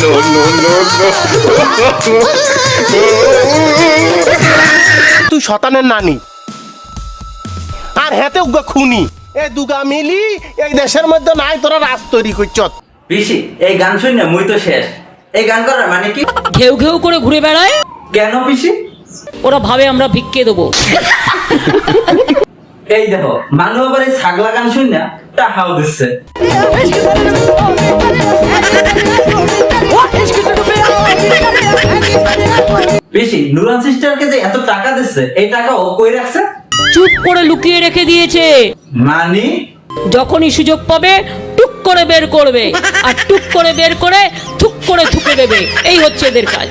No, no, no, no. তুই শতানের নানি আর হেতে উগা খুনি এই দুগা মিলি এই দেশের মধ্যে নাই তোরা রাজ তৈরি করছত। পিসি এই গান শুন না মুই তো শেষ। এই গান করার মানে কি? ঘেউ ঘেউ করে ঘুরে বেড়ায়। কেন পিসি? ওরা ভাবে আমরা ভিক্ষে দেবো। এই দেখো মানু আবার এই ছাগলা গান শুন না টাকাও দিচ্ছে। পিসি নুরান সিস্টারকে যে এত টাকা দিচ্ছে এই টাকা ও কই রাখছে? চুপ করে লুকিয়ে রেখে দিয়েছে। মানে যখনই সুযোগ পাবে টুক করে বের করবে, আর টুক করে বের করে থুক করে থুকে দেবে। এই হচ্ছে এদের কাজ।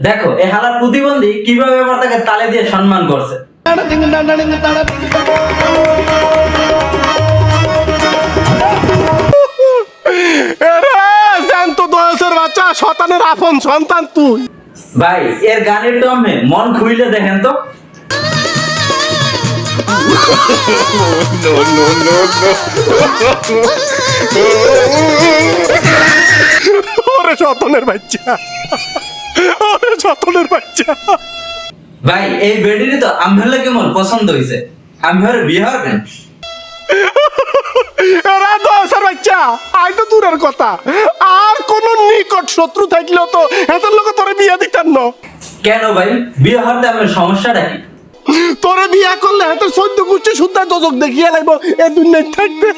দেখো এই হালার প্রতিবন্ধী কিভাবে আবার তাকে তালে দিয়ে সম্মান করছে। বাচ্চা শতানের আপন সন্তান তুই। ভাই এর গানের টমে মন খুইলে দেখেন তো। No, no, no, no. ওরে শতানের বাচ্চা, ওরে শতানের বাচ্চা। ভাই এই বেডিরই তো আমভেলে কেমন পছন্দ হইছে। আমি ওর বিয়ে হবেন। এরা দশের বাচ্চা আই তো দূরের কথা, আর কোন নিকট শত্রু থাকলেও তো এদের লোক তোরে বিয়ে দিতেন না। কেন ভাই বিয়ে হতে আমার সমস্যাটা কি? তোরে বিয়ে করলে এত সদ্য গুচ্ছে শুদ্ধা দোজক দেখিয়ে লাগবো এ দুনিয়ায় থাকবে।